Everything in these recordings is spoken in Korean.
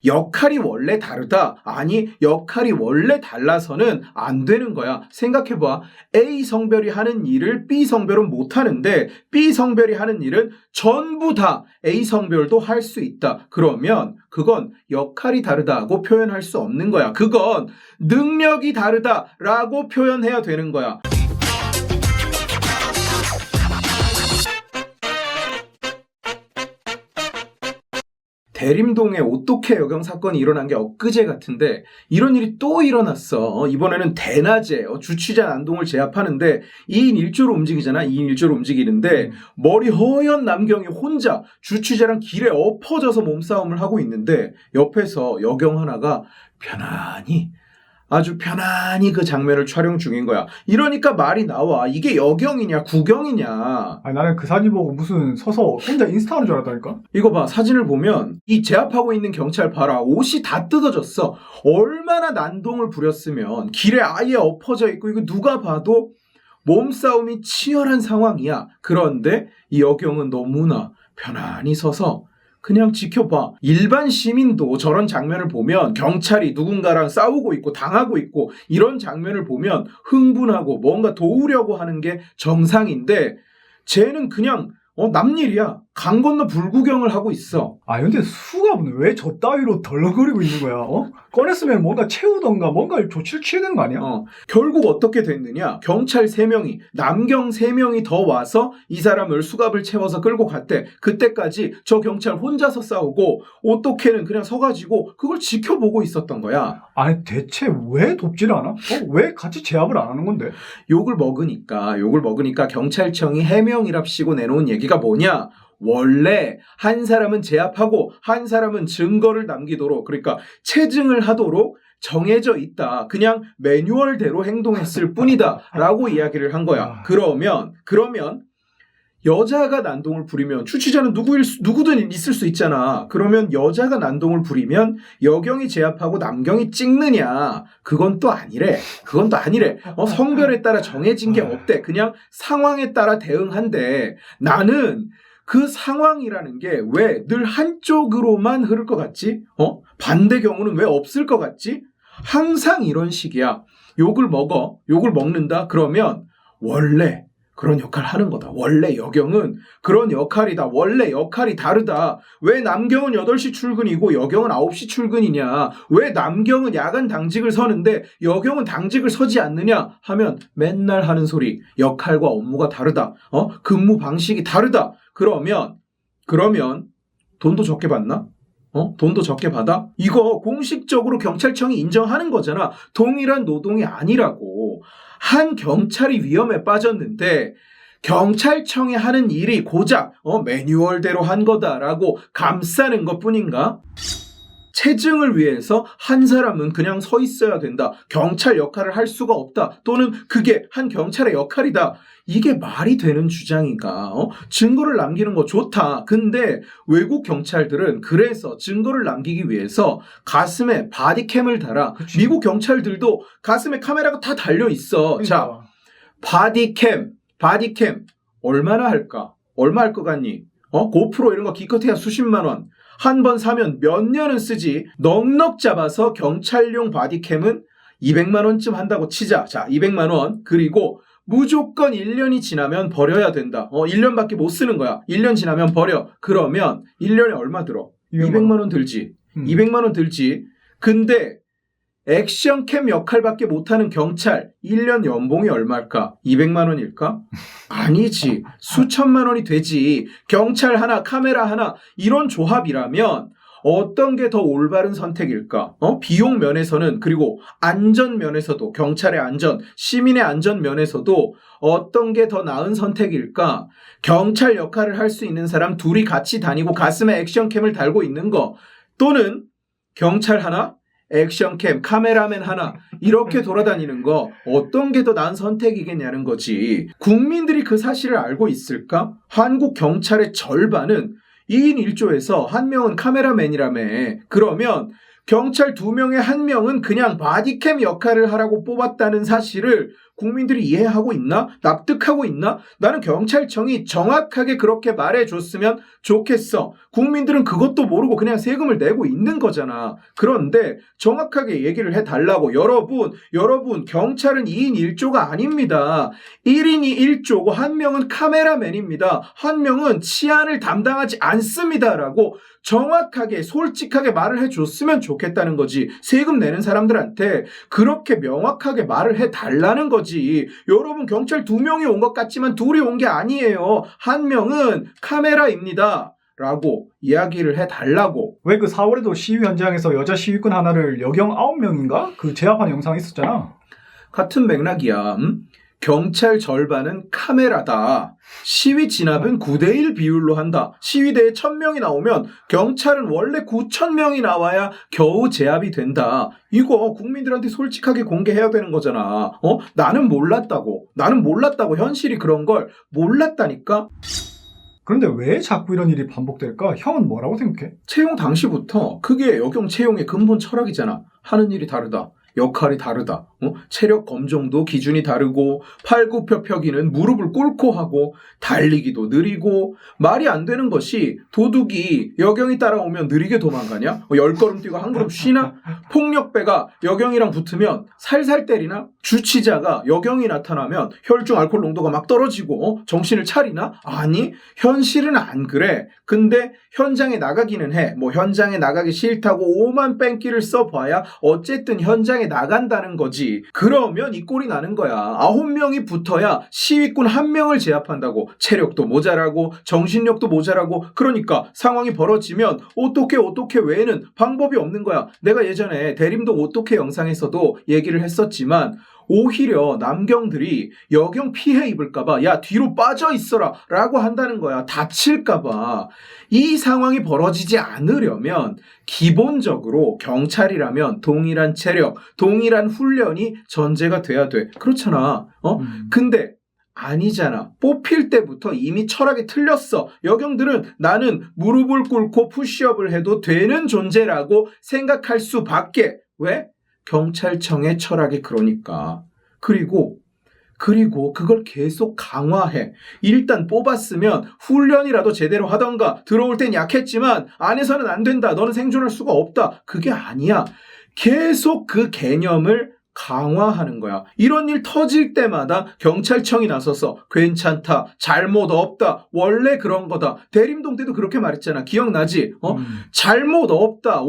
역할이 원래 다르다. 아니, 역할이 원래 달라서는 안 되는 거야. 생각해봐. A 성별이 하는 일을 B 성별은 못 하는데 B 성별이 하는 일은 전부 다 A 성별도 할 수 있다. 그러면 그건 역할이 다르다고 표현할 수 없는 거야. 그건 능력이 다르다라고 표현해야 되는 거야. 대림동에 오똑해 여경 사건이 일어난 게 엊그제 같은데 이런 일이 또 일어났어. 이번에는 대낮에 주취자 난동을 제압하는데 2인 1조로 움직이잖아. 2인 1조로 움직이는데 머리 허연 남경이 혼자 주취자랑 길에 엎어져서 몸싸움을 하고 있는데 옆에서 여경 하나가 아주 편안히 그 장면을 촬영 중인 거야. 이러니까 말이 나와. 이게 여경이냐 구경이냐. 아니, 나는 그 사진 보고 무슨 서서 혼자 인스타하는 줄 알았다니까? 이거 봐. 사진을 보면 이 제압하고 있는 경찰 봐라. 옷이 다 뜯어졌어. 얼마나 난동을 부렸으면 길에 아예 엎어져 있고 이거 누가 봐도 몸싸움이 치열한 상황이야. 그런데 이 여경은 너무나 편안히 서서 그냥 지켜봐. 일반 시민도 저런 장면을 보면 경찰이 누군가랑 싸우고 있고 당하고 있고 이런 장면을 보면 흥분하고 뭔가 도우려고 하는 게 정상인데 쟤는 그냥 남일이야. 강 건너 불구경을 하고 있어. 아, 근데 수갑은 왜 저 따위로 덜렁거리고 있는 거야? 꺼냈으면 뭔가 채우던가 뭔가 조치를 취해야 되는 거 아니야? 결국 어떻게 됐느냐? 경찰 3명이, 남경 3명이 더 와서 이 사람을 수갑을 채워서 끌고 갔대. 그때까지 저 경찰 혼자서 싸우고 오똑해는 그냥 서가지고 그걸 지켜보고 있었던 거야. 아니, 대체 왜 돕질 않아? 왜 같이 제압을 안 하는 건데? 욕을 먹으니까 경찰청이 해명이랍시고 내놓은 얘기가 뭐냐? 원래 한 사람은 제압하고 한 사람은 증거를 남기도록, 그러니까 체증을 하도록 정해져 있다. 그냥 매뉴얼대로 행동했을 뿐이다 라고 이야기를 한 거야. 그러면 여자가 난동을 부리면 주취자는 누구든 있을 수 있잖아. 그러면 여자가 난동을 부리면 여경이 제압하고 남경이 찍느냐? 그건 또 아니래. 성별에 따라 정해진 게 없대. 그냥 상황에 따라 대응한대. 나는 그 상황이라는 게 왜 늘 한쪽으로만 흐를 것 같지? 반대 경우는 왜 없을 것 같지? 항상 이런 식이야. 욕을 먹는다? 그러면 원래 그런 역할을 하는 거다. 원래 여경은 그런 역할이다. 원래 역할이 다르다. 왜 남경은 8시 출근이고 여경은 9시 출근이냐? 왜 남경은 야간 당직을 서는데 여경은 당직을 서지 않느냐? 하면 맨날 하는 소리. 역할과 업무가 다르다. 근무 방식이 다르다. 그러면 돈도 적게 받나? 돈도 적게 받아? 이거 공식적으로 경찰청이 인정하는 거잖아. 동일한 노동이 아니라고. 한 경찰이 위험에 빠졌는데 경찰청이 하는 일이 고작 매뉴얼대로 한 거다라고 감싸는 것뿐인가? 체증을 위해서 한 사람은 그냥 서 있어야 된다. 경찰 역할을 할 수가 없다. 또는 그게 한 경찰의 역할이다. 이게 말이 되는 주장인가? 증거를 남기는 거 좋다. 근데 외국 경찰들은 그래서 증거를 남기기 위해서 가슴에 바디캠을 달아. 그치. 미국 경찰들도 가슴에 카메라가 다 달려 있어. 그러니까. 자, 바디캠 얼마나 할까? 얼마 할 것 같니? 고프로 이런 거 기껏해야 수십만 원. 한 번 사면 몇 년은 쓰지. 넉넉 잡아서 경찰용 바디캠은 200만 원쯤 한다고 치자. 자, 200만 원. 그리고 무조건 1년이 지나면 버려야 된다. 1년밖에 못 쓰는 거야. 1년 지나면 버려. 그러면 1년에 얼마 들어? 200만 원 들지. 200만 원 들지. 근데 액션캠 역할밖에 못하는 경찰 1년 연봉이 얼마일까? 200만 원일까? 아니지. 수천만 원이 되지. 경찰 하나, 카메라 하나 이런 조합이라면 어떤 게 더 올바른 선택일까? 비용 면에서는, 그리고 안전 면에서도, 경찰의 안전, 시민의 안전 면에서도 어떤 게 더 나은 선택일까? 경찰 역할을 할 수 있는 사람 둘이 같이 다니고 가슴에 액션캠을 달고 있는 거, 또는 경찰 하나, 액션캠, 카메라맨 하나 이렇게 돌아다니는 거, 어떤 게 더 나은 선택이겠냐는 거지. 국민들이 그 사실을 알고 있을까? 한국 경찰의 절반은 2인 1조에서 한 명은 카메라맨이라며. 그러면 경찰 2명에 1명은 그냥 바디캠 역할을 하라고 뽑았다는 사실을 국민들이 이해하고 있나? 납득하고 있나? 나는 경찰청이 정확하게 그렇게 말해줬으면 좋겠어. 국민들은 그것도 모르고 그냥 세금을 내고 있는 거잖아. 그런데 정확하게 얘기를 해달라고. 여러분 경찰은 2인 1조가 아닙니다. 1인이 1조고 한 명은 카메라맨입니다. 한 명은 치안을 담당하지 않습니다. 라고 정확하게 솔직하게 말을 해줬으면 좋겠다는 거지. 세금 내는 사람들한테 그렇게 명확하게 말을 해달라는 거지. 여러분 경찰 2명이 온 것 같지만 둘이 온 게 아니에요. 한 명은 카메라입니다. 라고 이야기를 해달라고. 왜 그 4월에도 시위 현장에서 여자 시위꾼 하나를 여경 9명인가? 그 제압하는 영상이 있었잖아. 같은 맥락이야. 경찰 절반은 카메라다. 시위 진압은 9대1 비율로 한다. 시위대에 1000명이 나오면 경찰은 원래 9000명이 나와야 겨우 제압이 된다. 이거 국민들한테 솔직하게 공개해야 되는 거잖아. 나는 몰랐다고. 현실이 그런 걸 몰랐다니까. 그런데 왜 자꾸 이런 일이 반복될까? 형은 뭐라고 생각해? 채용 당시부터 그게 여경 채용의 근본 철학이잖아. 하는 일이 다르다. 역할이 다르다. 체력 검정도 기준이 다르고 팔굽혀펴기는 무릎을 꿇고 하고 달리기도 느리고 말이 안 되는 것이 도둑이 여경이 따라오면 느리게 도망가냐? 10걸음 뛰고 한 걸음 쉬나? 폭력배가 여경이랑 붙으면 살살 때리나? 주치자가 여경이 나타나면 혈중 알코올 농도가 막 떨어지고 정신을 차리나? 아니, 현실은 안 그래. 근데 현장에 나가기는 해. 현장에 나가기 싫다고 오만 뺑기를 써봐야 어쨌든 현장에 나간다는 거지. 그러면 이 꼴이 나는 거야. 9명이 붙어야 시위꾼 1명을 제압한다고. 체력도 모자라고 정신력도 모자라고. 그러니까 상황이 벌어지면 어떻게 외에는 방법이 없는 거야. 내가 예전에 대림동 어떻게 영상에서도 얘기를 했었지만 오히려 남경들이 여경 피해 입을까봐 야 뒤로 빠져 있어라 라고 한다는 거야. 다칠까봐. 이 상황이 벌어지지 않으려면 기본적으로 경찰이라면 동일한 체력, 동일한 훈련이 전제가 돼야 돼. 그렇잖아. 근데 아니잖아. 뽑힐 때부터 이미 철학이 틀렸어. 여경들은 나는 무릎을 꿇고 푸시업을 해도 되는 존재라고 생각할 수밖에. 왜? 경찰청의 철학이 그러니까. 그리고 그걸 계속 강화해. 일단 뽑았으면 훈련이라도 제대로 하던가. 들어올 땐 약했지만 안에서는 안 된다. 너는 생존할 수가 없다. 그게 아니야. 계속 그 개념을 강화하는 거야. 이런 일 터질 때마다 경찰청이 나서서 괜찮다, 잘못 없다, 원래 그런 거다. 대림동 때도 그렇게 말했잖아. 기억나지? 잘못 없다.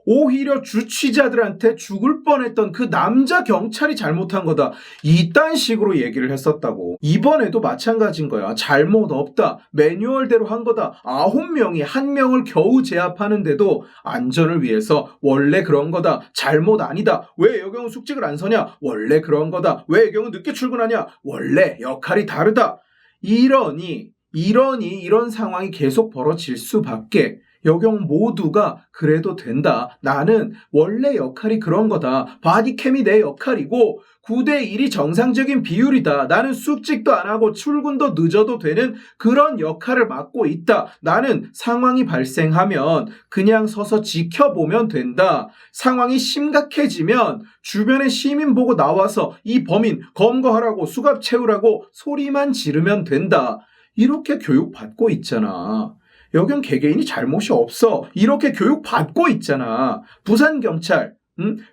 오히려 주치자들한테 죽을 뻔했던 그 남자 경찰이 잘못한 거다. 이딴 식으로 얘기를 했었다고. 이번에도 마찬가지인 거야. 잘못 없다. 매뉴얼대로 한 거다. 9명이 1명을 겨우 제압하는데도 안전을 위해서 원래 그런 거다. 잘못 아니다. 왜 여경은 숙직을 안 서냐? 원래 그런 거다. 왜 여경은 늦게 출근하냐? 원래 역할이 다르다. 이러니 이런 상황이 계속 벌어질 수밖에. 여경 모두가 그래도 된다. 나는 원래 역할이 그런 거다. 바디캠이 내 역할이고 9대1이 정상적인 비율이다. 나는 숙직도 안 하고 출근도 늦어도 되는 그런 역할을 맡고 있다. 나는 상황이 발생하면 그냥 서서 지켜보면 된다. 상황이 심각해지면 주변의 시민 보고 나와서 이 범인 검거하라고 수갑 채우라고 소리만 지르면 된다. 이렇게 교육받고 있잖아. 여경 개개인이 잘못이 없어. 이렇게 교육받고 있잖아. 부산경찰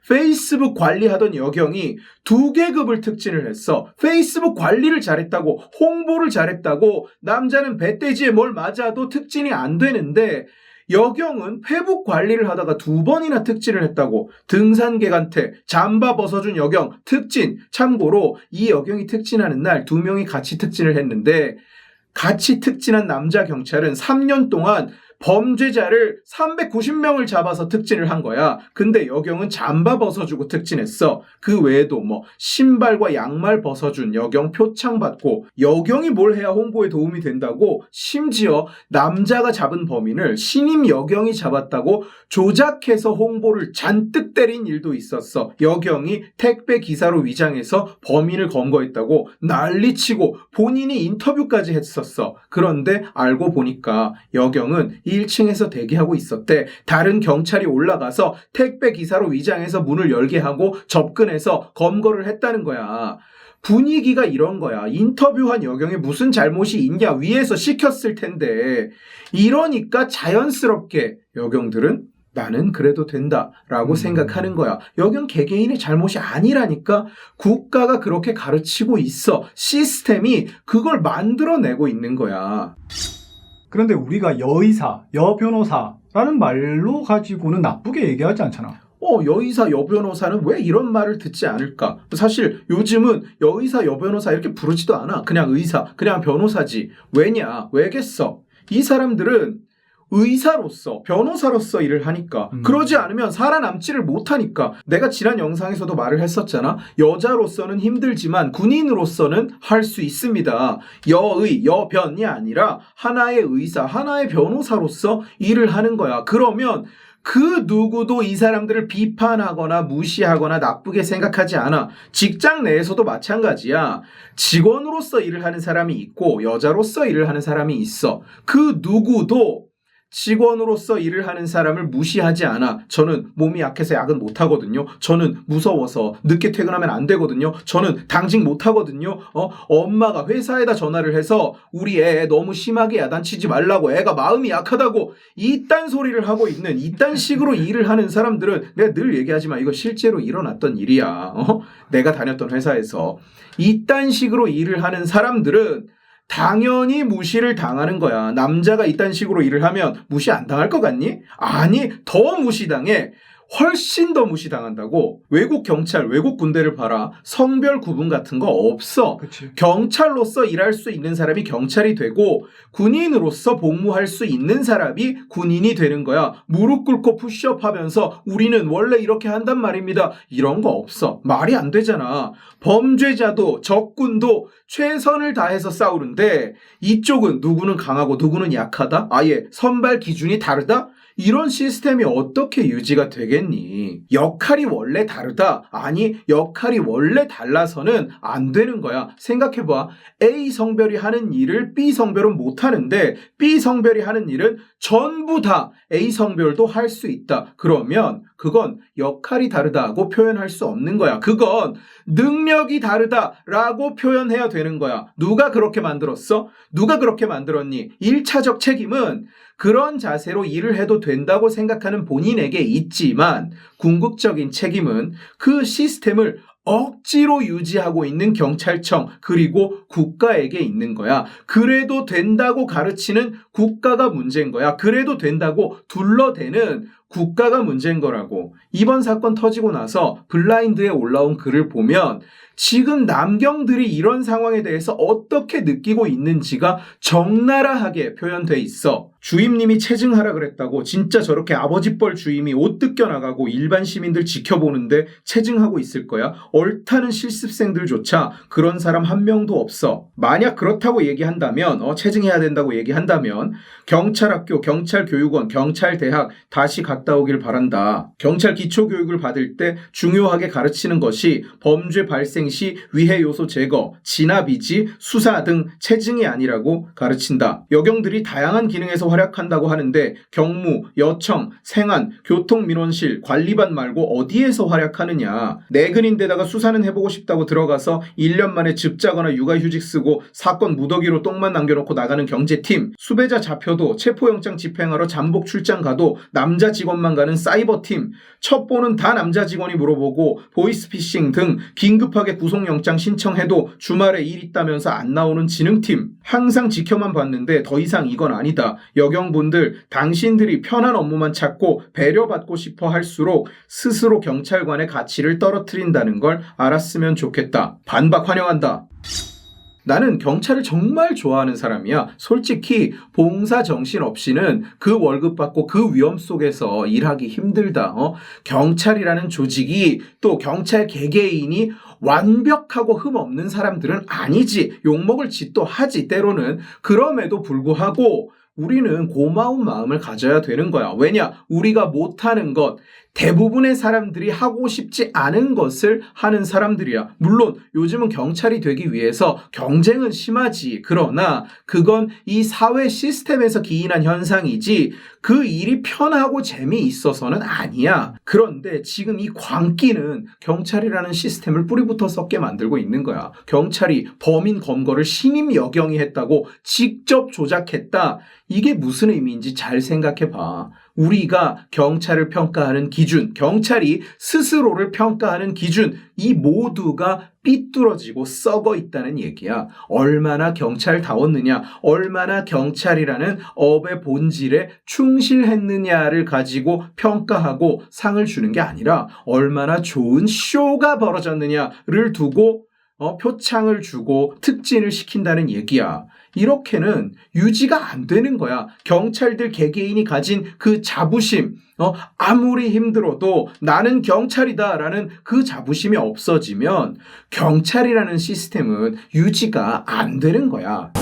페이스북 관리하던 여경이 2계급을 특진을 했어. 페이스북 관리를 잘했다고, 홍보를 잘했다고, 남자는 배돼지에 뭘 맞아도 특진이 안 되는데 여경은 페북 관리를 하다가 2번이나 특진을 했다고. 등산객한테 잠바 벗어준 여경 특진. 참고로 이 여경이 특진하는 날 2명이 같이 특진을 했는데 같이 특진한 남자 경찰은 3년 동안 범죄자를 390명을 잡아서 특진을 한 거야. 근데 여경은 잠바 벗어주고 특진했어. 그 외에도 신발과 양말 벗어준 여경 표창 받고, 여경이 뭘 해야 홍보에 도움이 된다고 심지어 남자가 잡은 범인을 신임 여경이 잡았다고 조작해서 홍보를 잔뜩 때린 일도 있었어. 여경이 택배 기사로 위장해서 범인을 검거했다고 난리치고 본인이 인터뷰까지 했었어. 그런데 알고 보니까 여경은 1층에서 대기하고 있었대. 다른 경찰이 올라가서 택배 기사로 위장해서 문을 열게 하고 접근해서 검거를 했다는 거야. 분위기가 이런 거야. 인터뷰한 여경에 무슨 잘못이 있냐 위에서 시켰을 텐데 이러니까 자연스럽게 여경들은 나는 그래도 된다라고 생각하는 거야. 여경 개개인의 잘못이 아니라니까. 국가가 그렇게 가르치고 있어. 시스템이 그걸 만들어내고 있는 거야. 그런데 우리가 여의사, 여변호사라는 말로 가지고는 나쁘게 얘기하지 않잖아. 여의사, 여변호사는 왜 이런 말을 듣지 않을까? 사실 요즘은 여의사, 여변호사 이렇게 부르지도 않아. 그냥 의사, 그냥 변호사지. 왜냐? 왜겠어? 이 사람들은 의사로서, 변호사로서 일을 하니까. 그러지 않으면 살아남지를 못하니까. 내가 지난 영상에서도 말을 했었잖아. 여자로서는 힘들지만 군인으로서는 할 수 있습니다. 여의, 여변이 아니라 하나의 의사, 하나의 변호사로서 일을 하는 거야. 그러면 그 누구도 이 사람들을 비판하거나 무시하거나 나쁘게 생각하지 않아. 직장 내에서도 마찬가지야. 직원으로서 일을 하는 사람이 있고 여자로서 일을 하는 사람이 있어. 그 누구도 직원으로서 일을 하는 사람을 무시하지 않아. 저는 몸이 약해서 야근 못하거든요. 저는 무서워서 늦게 퇴근하면 안 되거든요. 저는 당직 못하거든요. 엄마가 회사에다 전화를 해서 우리 애 너무 심하게 야단치지 말라고, 애가 마음이 약하다고 이딴 소리를 하고 있는, 이딴 식으로 일을 하는 사람들은 내가 늘 얘기하지만 이거 실제로 일어났던 일이야. 내가 다녔던 회사에서 이딴 식으로 일을 하는 사람들은 당연히 무시를 당하는 거야. 남자가 이딴 식으로 일을 하면 무시 안 당할 것 같니? 아니, 더 무시당해. 훨씬 더 무시당한다고. 외국 경찰, 외국 군대를 봐라. 성별 구분 같은 거 없어. 그치. 경찰로서 일할 수 있는 사람이 경찰이 되고 군인으로서 복무할 수 있는 사람이 군인이 되는 거야. 무릎 꿇고 푸시업 하면서 우리는 원래 이렇게 한단 말입니다. 이런 거 없어. 말이 안 되잖아. 범죄자도 적군도 최선을 다해서 싸우는데 이쪽은 누구는 강하고 누구는 약하다? 아예 선발 기준이 다르다? 이런 시스템이 어떻게 유지가 되겠니? 역할이 원래 다르다? 아니, 역할이 원래 달라서는 안 되는 거야. 생각해봐. A 성별이 하는 일을 B 성별은 못 하는데 B 성별이 하는 일은 전부 다 A 성별도 할 수 있다. 그러면 그건 역할이 다르다고 표현할 수 없는 거야. 그건 능력이 다르다라고 표현해야 되는 거야. 누가 그렇게 만들었어? 누가 그렇게 만들었니? 1차적 책임은 그런 자세로 일을 해도 된다고 생각하는 본인에게 있지만 궁극적인 책임은 그 시스템을 억지로 유지하고 있는 경찰청 그리고 국가에게 있는 거야. 그래도 된다고 가르치는 국가가 문제인 거야. 그래도 된다고 둘러대는 국가가 문제인 거라고. 이번 사건 터지고 나서 블라인드에 올라온 글을 보면 지금 남경들이 이런 상황에 대해서 어떻게 느끼고 있는지가 적나라하게 표현돼 있어. 주임님이 체증하라 그랬다고 진짜 저렇게 아버지뻘 주임이 옷 뜯겨나가고 일반 시민들 지켜보는데 체증하고 있을 거야? 얼타는 실습생들조차 그런 사람 한 명도 없어. 만약 그렇다고 얘기한다면 체증해야 된다고 얘기한다면 경찰학교, 경찰교육원, 경찰대학 다시 갔다 오길 바란다. 경찰 기초교육을 받을 때 중요하게 가르치는 것이 범죄 발생 시 위해 요소 제거, 진압이지 수사 등 체증이 아니라고 가르친다. 여경들이 다양한 기능에서 활약한다고 하는데 경무, 여청, 생안, 교통민원실, 관리반 말고 어디에서 활약하느냐. 내근인데다가 수사는 해보고 싶다고 들어가서 1년 만에 집 짜거나 육아휴직 쓰고 사건 무더기로 똥만 남겨놓고 나가는 경제팀, 수배자 잡혀도 체포영장 집행하러 잠복 출장 가도 남자 직원만 가는 사이버팀, 첩보는 다 남자 직원이 물어보고 보이스피싱 등 긴급하게 구속영장 신청해도 주말에 일 있다면서 안 나오는 지능팀, 항상 지켜만 봤는데 더 이상 이건 아니다. 여경분들, 당신들이 편한 업무만 찾고 배려받고 싶어 할수록 스스로 경찰관의 가치를 떨어뜨린다는 걸 알았으면 좋겠다. 반박 환영한다. 나는 경찰을 정말 좋아하는 사람이야. 솔직히 봉사 정신 없이는 그 월급 받고 그 위험 속에서 일하기 힘들다. 경찰이라는 조직이 또 경찰 개개인이 완벽하고 흠없는 사람들은 아니지. 욕먹을 짓도 하지 때로는. 그럼에도 불구하고 우리는 고마운 마음을 가져야 되는 거야. 왜냐? 우리가 못하는 것, 대부분의 사람들이 하고 싶지 않은 것을 하는 사람들이야. 물론 요즘은 경찰이 되기 위해서 경쟁은 심하지. 그러나 그건 이 사회 시스템에서 기인한 현상이지 그 일이 편하고 재미있어서는 아니야. 그런데 지금 이 광기는 경찰이라는 시스템을 뿌리부터 썩게 만들고 있는 거야. 경찰이 범인 검거를 신임 여경이 했다고 직접 조작했다. 이게 무슨 의미인지 잘 생각해 봐. 우리가 경찰을 평가하는 기준, 경찰이 스스로를 평가하는 기준, 이 모두가 삐뚤어지고 썩어 있다는 얘기야. 얼마나 경찰다웠느냐, 얼마나 경찰이라는 업의 본질에 충실했느냐를 가지고 평가하고 상을 주는 게 아니라 얼마나 좋은 쇼가 벌어졌느냐를 두고 표창을 주고 특진을 시킨다는 얘기야. 이렇게는 유지가 안 되는 거야. 경찰들 개개인이 가진 그 자부심, 아무리 힘들어도 나는 경찰이다라는 그 자부심이 없어지면 경찰이라는 시스템은 유지가 안 되는 거야.